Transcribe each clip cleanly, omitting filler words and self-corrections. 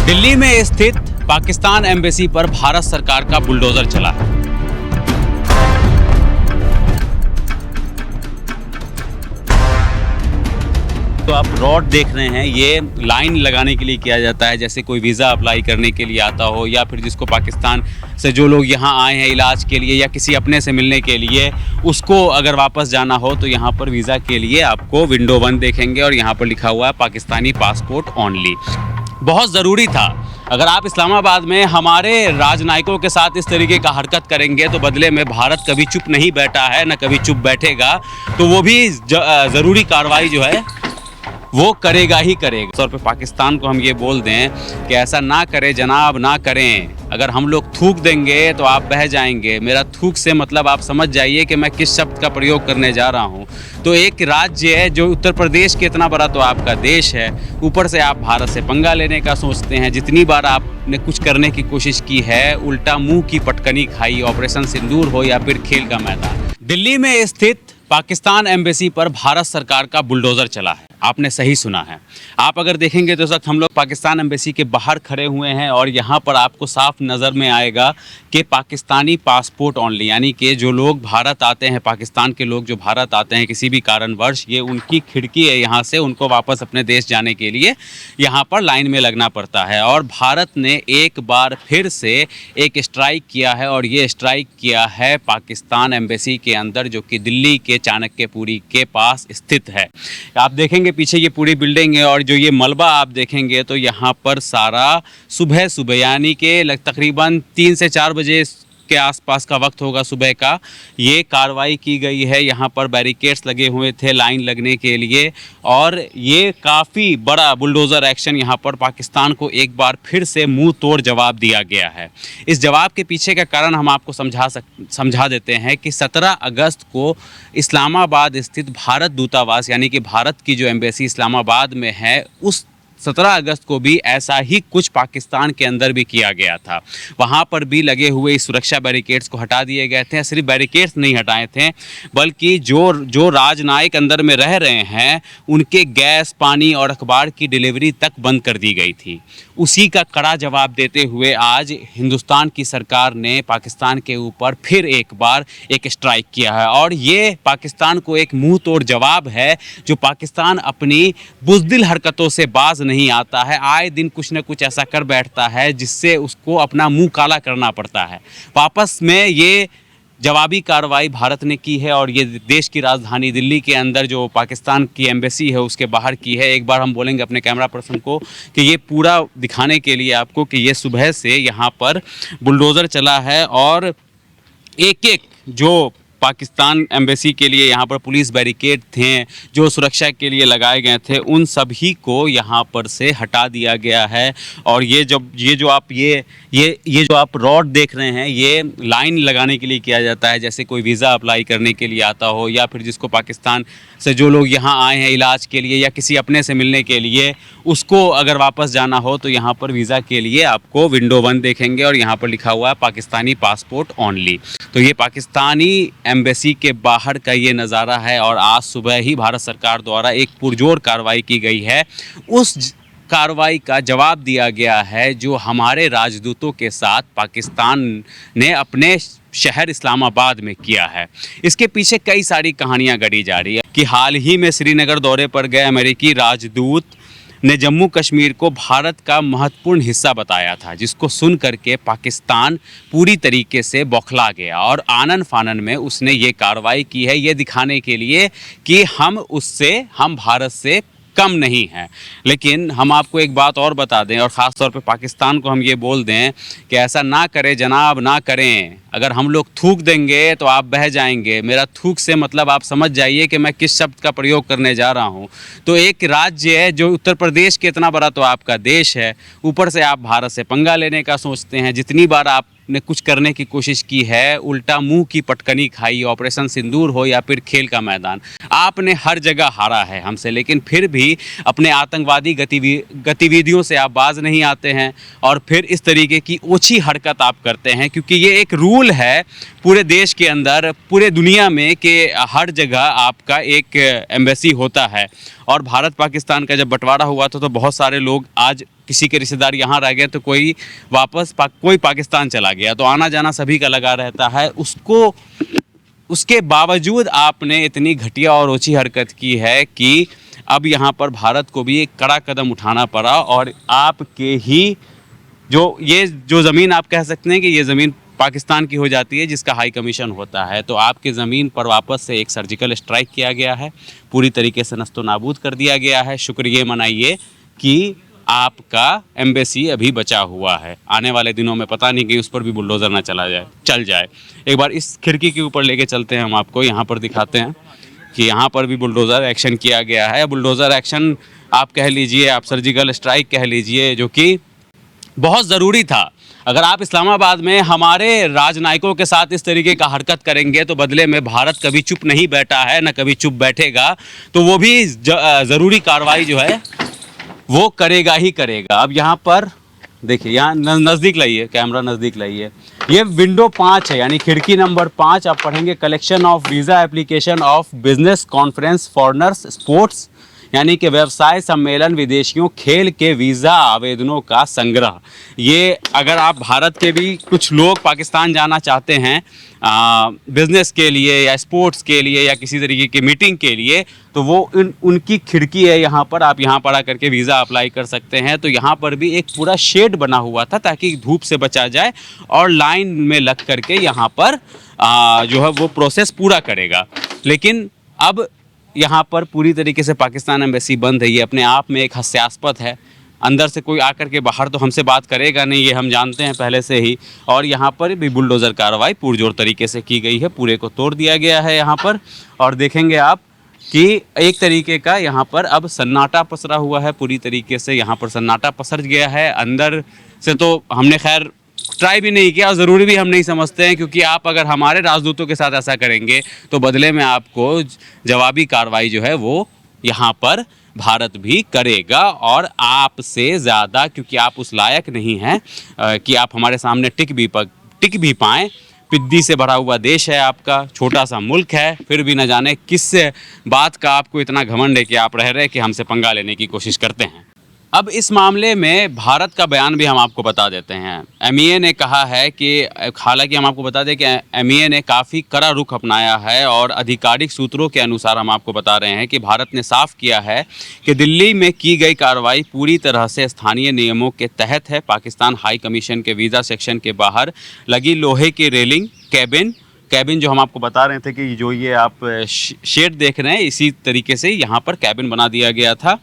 दिल्ली में स्थित पाकिस्तान एम्बेसी पर भारत सरकार का बुलडोजर चला है। तो आप रोड देख रहे हैं, ये लाइन लगाने के लिए किया जाता है, जैसे कोई वीज़ा अप्लाई करने के लिए आता हो या फिर जिसको पाकिस्तान से जो लोग यहाँ आए हैं इलाज के लिए या किसी अपने से मिलने के लिए, उसको अगर वापस जाना हो तो यहाँ पर वीज़ा के लिए आपको विंडो 1 देखेंगे और यहाँ पर लिखा हुआ है पाकिस्तानी पासपोर्ट ओनली। बहुत ज़रूरी था। अगर आप इस्लामाबाद में हमारे राजनयिकों के साथ इस तरीके का हरकत करेंगे तो बदले में भारत कभी चुप नहीं बैठा है, न कभी चुप बैठेगा, तो वो भी ज़रूरी कार्रवाई जो है वो करेगा ही करेगा। तौर पे पाकिस्तान को हम ये बोल दें कि ऐसा ना करें जनाब, ना करें। अगर हम लोग थूक देंगे तो आप बह जाएंगे। मेरा थूक से मतलब आप समझ जाइए कि मैं किस शब्द का प्रयोग करने जा रहा हूँ। तो एक राज्य है जो उत्तर प्रदेश के इतना बड़ा तो आपका देश है, ऊपर से आप भारत से पंगा लेने का सोचते हैं। जितनी बार आपने कुछ करने की कोशिश की है, उल्टा मुँह की पटकनी खाई, ऑपरेशन सिंदूर हो या फिर खेल का मैदान। दिल्ली में स्थित पाकिस्तान एम्बेसी पर भारत सरकार का बुलडोज़र चला है। आपने सही सुना है। आप अगर देखेंगे तो इस वक्त हम लोग पाकिस्तान एम्बेसी के बाहर खड़े हुए हैं और यहाँ पर आपको साफ नज़र में आएगा कि पाकिस्तानी पासपोर्ट ओनली, यानी कि जो लोग भारत आते हैं, पाकिस्तान के लोग जो भारत आते हैं किसी भी कारणवश, ये उनकी खिड़की है। यहाँ से उनको वापस अपने देश जाने के लिए यहाँ पर लाइन में लगना पड़ता है। और भारत ने एक बार फिर से एक स्ट्राइक किया है और ये स्ट्राइक किया है पाकिस्तान एम्बेसी के अंदर, जो कि दिल्ली के चाणक्यपुरी के पास स्थित है। आप देखेंगे पीछे ये पूरी बिल्डिंग है और जो ये मलबा आप देखेंगे तो यहाँ पर सारा सुबह सुबह यानी कि तकरीबन 3 से 4 बजे के आसपास का वक्त होगा सुबह का, ये कार्रवाई की गई है। यहाँ पर बैरिकेड्स लगे हुए थे लाइन लगने के लिए और ये काफ़ी बड़ा बुलडोज़र एक्शन यहाँ पर पाकिस्तान को एक बार फिर से मुंह तोड़ जवाब दिया गया है। इस जवाब के पीछे का कारण हम आपको समझा देते हैं कि 17 अगस्त को इस्लामाबाद स्थित भारत दूतावास, यानी कि भारत की जो एम्बेसी इस्लामाबाद में है, उस 17 अगस्त को भी ऐसा ही कुछ पाकिस्तान के अंदर भी किया गया था। वहाँ पर भी लगे हुए सुरक्षा बैरिकेड्स को हटा दिए गए थे। सिर्फ बैरिकेड्स नहीं हटाए थे, बल्कि जो राजनयिक अंदर में रह रहे हैं उनके गैस, पानी और अखबार की डिलीवरी तक बंद कर दी गई थी। उसी का कड़ा जवाब देते हुए आज हिंदुस्तान की सरकार ने पाकिस्तान के ऊपर फिर एक बार एक स्ट्राइक किया है और ये पाकिस्तान को एक मुंह तोड़ जवाब है। जो पाकिस्तान अपनी बुज़दिल हरकतों से बाज नहीं आता है, आए दिन कुछ न कुछ ऐसा कर बैठता है जिससे उसको अपना मुंह काला करना पड़ता है। वापस में ये जवाबी कार्रवाई भारत ने की है और ये देश की राजधानी दिल्ली के अंदर जो पाकिस्तान की एम्बेसी है उसके बाहर की है। एक बार हम बोलेंगे अपने कैमरा पर्सन को कि ये पूरा दिखाने के लिए आपको कि ये सुबह से यहाँ पर बुलडोज़र चला है और एक जो पाकिस्तान एम्बेसी के लिए यहाँ पर पुलिस बैरिकेड थे जो सुरक्षा के लिए लगाए गए थे, उन सभी को यहाँ पर से हटा दिया गया है। और ये जो आप रोड देख रहे हैं, ये लाइन लगाने के लिए किया जाता है, जैसे कोई वीज़ा अप्लाई करने के लिए आता हो या फिर जिसको पाकिस्तान से जो लोग यहाँ आए हैं इलाज के लिए या किसी अपने से मिलने के लिए, उसको अगर वापस जाना हो तो यहाँ पर वीज़ा के लिए आपको विंडो 1 देखेंगे और यहाँ पर लिखा हुआ है पाकिस्तानी पासपोर्ट ओनली। तो ये पाकिस्तानी एम्बेसी के बाहर का ये नज़ारा है और आज सुबह ही भारत सरकार द्वारा एक पुरजोर कार्रवाई की गई है। उस कार्रवाई का जवाब दिया गया है जो हमारे राजदूतों के साथ पाकिस्तान ने अपने शहर इस्लामाबाद में किया है। इसके पीछे कई सारी कहानियां गढ़ी जा रही है कि हाल ही में श्रीनगर दौरे पर गए अमेरिकी राजदूत ने जम्मू कश्मीर को भारत का महत्वपूर्ण हिस्सा बताया था, जिसको सुन करके पाकिस्तान पूरी तरीके से बौखला गया और आनन फानन में उसने ये कार्रवाई की है, ये दिखाने के लिए कि हम भारत से कम नहीं है। लेकिन हम आपको एक बात और बता दें और ख़ास तौर पे पाकिस्तान को हम ये बोल दें कि ऐसा ना करें जनाब, ना करें। अगर हम लोग थूक देंगे तो आप बह जाएंगे। मेरा थूक से मतलब आप समझ जाइए कि मैं किस शब्द का प्रयोग करने जा रहा हूँ। तो एक राज्य है जो उत्तर प्रदेश के इतना बड़ा तो आपका देश है, ऊपर से आप भारत से पंगा लेने का सोचते हैं। जितनी बार आपने कुछ करने की कोशिश की है, उल्टा मुंह की पटकनी खाई, ऑपरेशन सिंदूर हो या फिर खेल का मैदान, आपने हर जगह हारा है हमसे। लेकिन फिर भी अपने आतंकवादी गतिविधियों से आप बाज नहीं आते हैं और फिर इस तरीके की ओछी हरकत आप करते हैं, क्योंकि ये एक रूल है पूरे देश के अंदर, पूरे दुनिया में कि हर जगह आपका एक एम्बेसी होता है। और भारत पाकिस्तान का जब बंटवारा हुआ था तो बहुत सारे लोग, आज किसी के रिश्तेदार यहाँ रह गए तो कोई वापस कोई पाकिस्तान चला गया, तो आना जाना सभी का लगा रहता है। उसके बावजूद आपने इतनी घटिया और ओछी हरकत की है कि अब यहाँ पर भारत को भी एक कड़ा कदम उठाना पड़ा, और आपके ही जो ज़मीन आप कह सकते हैं कि ये ज़मीन पाकिस्तान की हो जाती है, जिसका हाई कमीशन होता है, तो आपके ज़मीन पर वापस से एक सर्जिकल स्ट्राइक किया गया है, पूरी तरीके से नस्तो नाबूद कर दिया गया है। शुक्रिया मनाइए कि आपका एम्बेसी अभी बचा हुआ है। आने वाले दिनों में पता नहीं कि उस पर भी बुलडोज़र ना चल जाए। एक बार इस खिड़की के ऊपर लेके चलते हैं, हम आपको यहाँ पर दिखाते हैं कि यहाँ पर भी बुलडोज़र एक्शन किया गया है। बुलडोज़र एक्शन आप कह लीजिए, आप सर्जिकल स्ट्राइक कह लीजिए, जो कि बहुत ज़रूरी था। अगर आप इस्लामाबाद में हमारे राजनयिकों के साथ इस तरीके का हरकत करेंगे तो बदले में भारत कभी चुप नहीं बैठा है, न कभी चुप बैठेगा, तो वो भी ज़रूरी कार्रवाई जो है वो करेगा ही करेगा। अब यहाँ पर देखिए, यहाँ नज़दीक लाइए, कैमरा नज़दीक लाइए, ये विंडो 5 है, यानी खिड़की नंबर 5। आप पढ़ेंगे collection of visa application of business conference foreigners sports, यानी कि व्यवसाय सम्मेलन विदेशियों खेल के वीज़ा आवेदनों का संग्रह। ये अगर आप भारत के भी कुछ लोग पाकिस्तान जाना चाहते हैं बिज़नेस के लिए या स्पोर्ट्स के लिए या किसी तरीके की मीटिंग के लिए, तो वो उनकी खिड़की है यहाँ पर। आप यहाँ पर आकर के वीज़ा अप्लाई कर सकते हैं। तो यहाँ पर भी एक पूरा शेड बना हुआ था ताकि धूप से बचा जाए, और लाइन में लग करके यहाँ पर जो है वो प्रोसेस पूरा करेगा। लेकिन अब यहाँ पर पूरी तरीके से पाकिस्तान एम्बेसी बंद है। ये अपने आप में एक हास्यास्पद है। अंदर से कोई आकर के बाहर तो हमसे बात करेगा नहीं, ये हम जानते हैं पहले से ही। और यहाँ पर भी बुलडोज़र कार्रवाई पुरजोर तरीके से की गई है, पूरे को तोड़ दिया गया है यहाँ पर। और देखेंगे आप कि एक तरीके का यहाँ पर अब सन्नाटा पसरा हुआ है, पूरी तरीके से यहाँ पर सन्नाटा पसर गया है। अंदर से तो हमने खैर ट्राई भी नहीं किया, और ज़रूरी भी हम नहीं समझते हैं, क्योंकि आप अगर हमारे राजदूतों के साथ ऐसा करेंगे तो बदले में आपको जवाबी कार्रवाई जो है वो यहाँ पर भारत भी करेगा, और आपसे ज़्यादा, क्योंकि आप उस लायक नहीं हैं कि आप हमारे सामने टिक भी पाएँ। पिद्दी से भरा हुआ देश है आपका, छोटा सा मुल्क है, फिर भी न जाने किस बात का आपको इतना घमंड है कि आप रह रहे कि हमसे पंगा लेने की कोशिश करते हैं। अब इस मामले में भारत का बयान भी हम आपको बता देते हैं। MEA ने कहा है कि, हालांकि हम आपको बता दें कि MEA ने काफ़ी कड़ा रुख अपनाया है, और आधिकारिक सूत्रों के अनुसार हम आपको बता रहे हैं कि भारत ने साफ किया है कि दिल्ली में की गई कार्रवाई पूरी तरह से स्थानीय नियमों के तहत है। पाकिस्तान हाई कमीशन के वीज़ा सेक्शन के बाहर लगी लोहे की रेलिंग, कैबिन जो हम आपको बता रहे थे कि जो ये आप शेड देख रहे हैं, इसी तरीके से यहाँ पर कैबिन बना दिया गया था।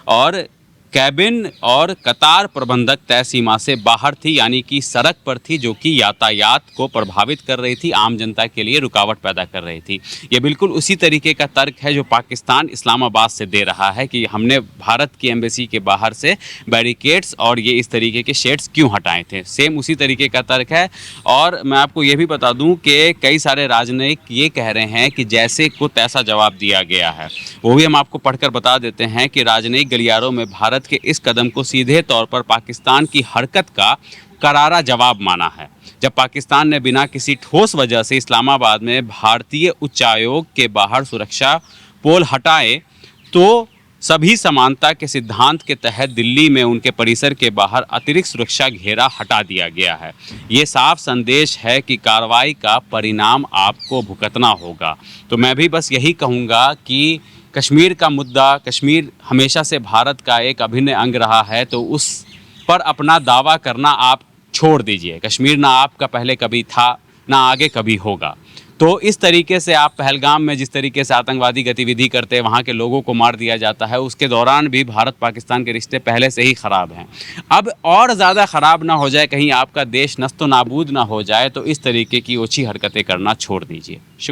और कैबिन और कतार प्रबंधक तय सीमा से बाहर थी, यानी कि सड़क पर थी, जो कि यातायात को प्रभावित कर रही थी, आम जनता के लिए रुकावट पैदा कर रही थी। ये बिल्कुल उसी तरीके का तर्क है जो पाकिस्तान इस्लामाबाद से दे रहा है कि हमने भारत की एम्बेसी के बाहर से बैरिकेड्स और ये इस तरीके के शेड्स क्यों हटाए थे। सेम उसी तरीके का तर्क है। और मैं आपको ये भी बता दूं कि कई सारे राजनयिक ये कह रहे हैं कि जैसे को तैसा जवाब दिया गया है। वो भी हम आपको पढ़कर बता देते हैं कि राजनयिक गलियारों में भारत के इस कदम को सीधे तौर पर पाकिस्तान की हरकत का करारा जवाब माना है। जब पाकिस्तान ने बिना किसी ठोस वजह से इस्लामाबाद में भारतीय उच्चायोग के बाहर सुरक्षा पोल हटाए, तो सभी समानता के सिद्धांत के तहत दिल्ली में उनके परिसर के बाहर अतिरिक्त सुरक्षा घेरा हटा दिया गया है। ये साफ संदेश है कि कार्रवाई का परिणाम आपको भुगतना होगा। तो मैं भी बस यही कहूँगा कि कश्मीर का मुद्दा, कश्मीर हमेशा से भारत का एक अभिन्न अंग रहा है, तो उस पर अपना दावा करना आप छोड़ दीजिए। कश्मीर ना आपका पहले कभी था, ना आगे कभी होगा। तो इस तरीके से आप पहलगाम में जिस तरीके से आतंकवादी गतिविधि करते, वहाँ के लोगों को मार दिया जाता है, उसके दौरान भी भारत पाकिस्तान के रिश्ते पहले से ही ख़राब हैं। अब और ज़्यादा ख़राब ना हो जाए, कहीं आपका देश नस्तो नाबूद ना हो जाए, तो इस तरीके की ओछी हरकतें करना छोड़ दीजिए।